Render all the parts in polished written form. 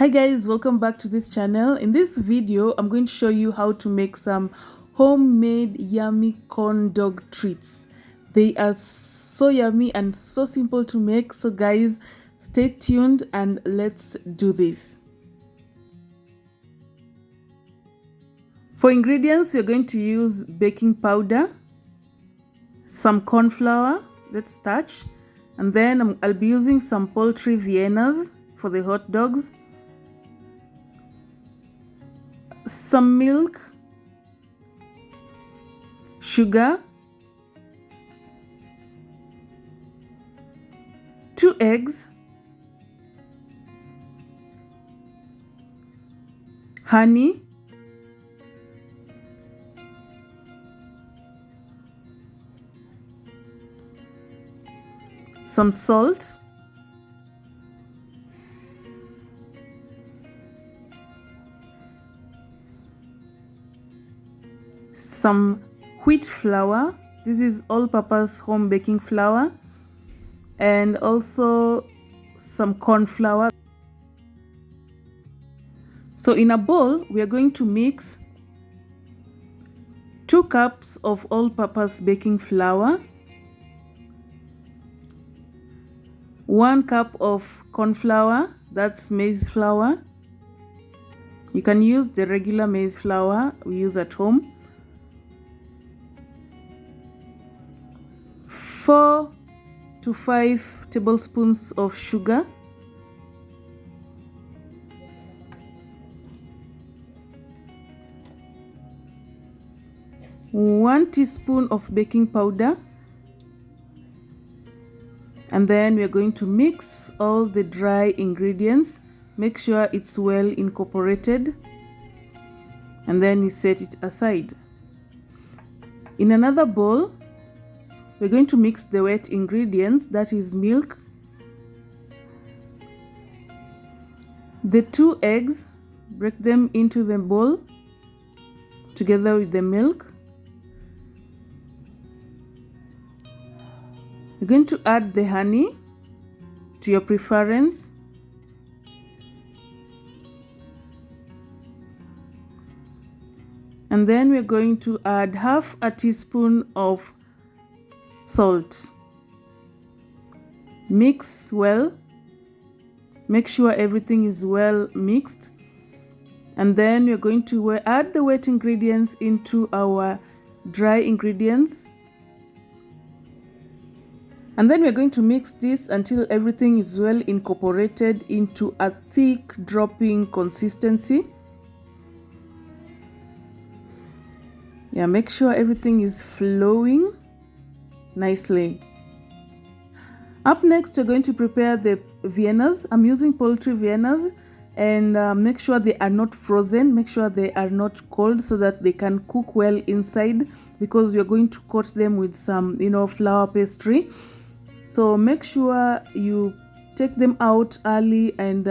Hi guys, welcome back to this channel. In this video, I'm going to show you how to make some homemade yummy corn dog treats. They are so yummy and so simple to make. So guys, stay tuned and let's do this. For ingredients, we're going to use baking powder, some corn flour, that's starch, and then I'll be using some poultry Viennas for the hot dogs, some milk, sugar, 2 eggs, honey, some salt, some wheat flour. This is all-purpose home baking flour, and also some corn flour. So in a bowl, we are going to mix 2 cups of all-purpose baking flour, 1 cup of corn flour, that's maize flour. You can use the regular maize flour we use at home. 4 to 5 tablespoons of sugar, 1 teaspoon of baking powder, and then we are going to mix all the dry ingredients. Make sure it's well incorporated, and then we set it aside. In another bowl, we're going to mix the wet ingredients, that is milk, the 2 eggs, break them into the bowl together with the milk. You're going to add the honey to your preference. And then we're going to add half a teaspoon of salt. Mix well. Make sure everything is well mixed. And then we're going to add the wet ingredients into our dry ingredients. And then we're going to mix this until everything is well incorporated into a thick dropping consistency. Yeah, make sure everything is flowing nicely. Up next, we're going to prepare the Viennas. I'm using poultry Viennas, and make sure they are not frozen. Make sure they are not cold so that they can cook well inside, because we're going to coat them with some, flour pastry. So make sure you take them out early and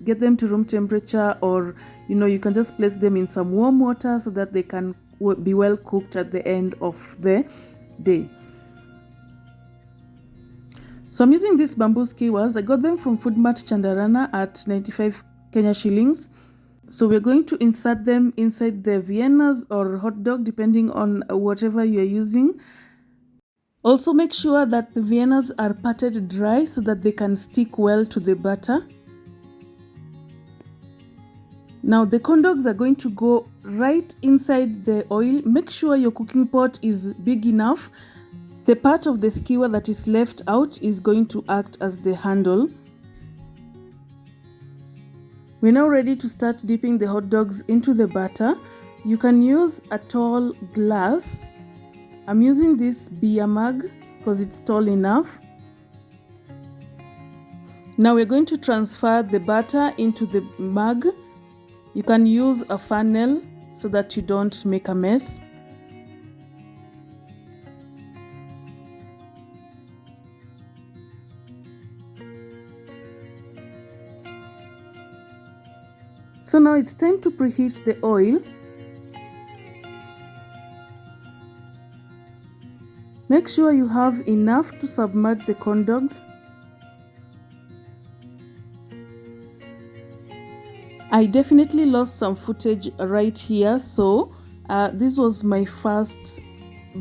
get them to room temperature, or you can just place them in some warm water so that they can be well cooked at the end of the day. So I'm using these bamboo skewers. I got them from Foodmart Chandarana at 95 Kenya shillings. So we're going to insert them inside the Viennas or hot dog, depending on whatever you're using. Also make sure that the Viennas are patted dry so that they can stick well to the batter. Now the corn dogs are going to go right inside the oil. Make sure your cooking pot is big enough. The part of the skewer that is left out is going to act as the handle. We're now ready to start dipping the hot dogs into the batter. You can use a tall glass. I'm using this beer mug because it's tall enough. Now we're going to transfer the batter into the mug. You can use a funnel so that you don't make a mess. So now it's time to preheat the oil. Make sure you have enough to submerge the corn dogs. I definitely lost some footage right here, so this was my first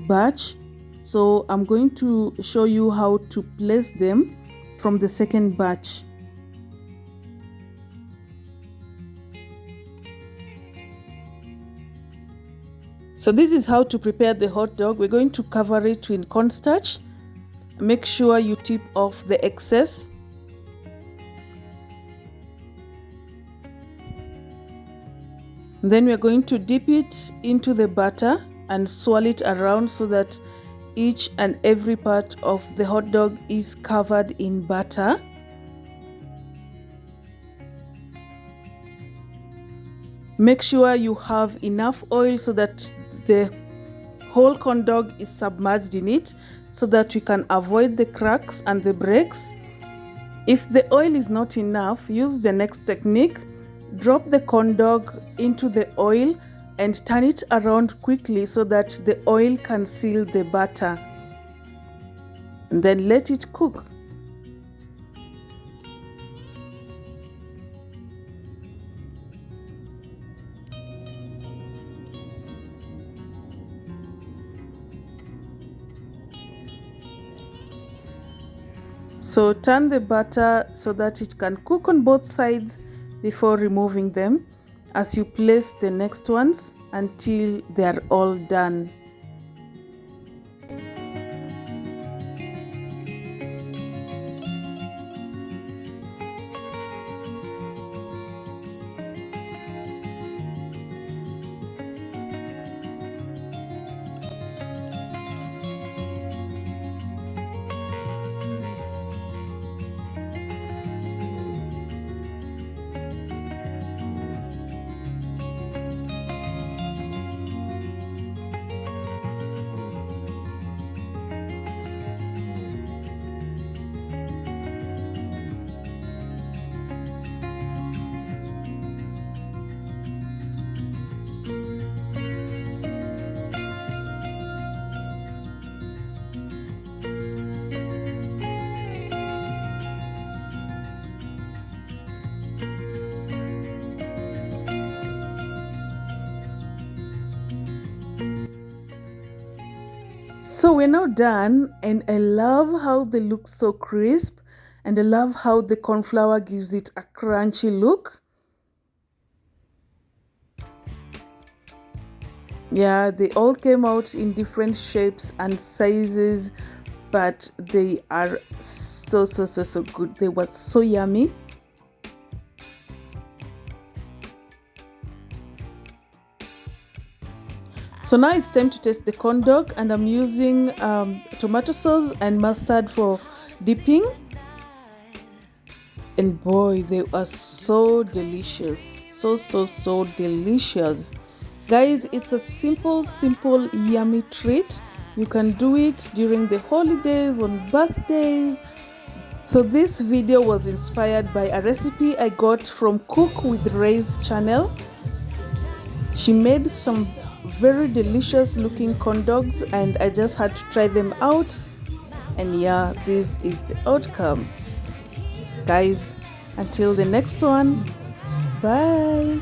batch, so I'm going to show you how to place them from the second batch. So this is how to prepare the hot dog. We're going to cover it in cornstarch. Make sure you tip off the excess. Then we're going to dip it into the batter and swirl it around so that each and every part of the hot dog is covered in batter. Make sure you have enough oil so that the whole corn dog is submerged in it, so that you can avoid the cracks and the breaks. If the oil is not enough, use the next technique. Drop the corn dog into the oil and turn it around quickly so that the oil can seal the batter. And then let it cook. So turn the batter so that it can cook on both sides before removing them as you place the next ones until they are all done. So we're now done, and I love how they look so crisp, and I love how the corn flour gives it a crunchy look. Yeah, they all came out in different shapes and sizes, but they are so good. They were so yummy. So now it's time to taste the corn dog, and I'm using tomato sauce and mustard for dipping. And boy, they are so delicious. So delicious. Guys, it's a simple, yummy treat. You can do it during the holidays, on birthdays. So this video was inspired by a recipe I got from Cook with Ray's channel. She made some very delicious looking corn dogs, and I just had to try them out, and yeah, this is the outcome. Guys, until the next one, bye.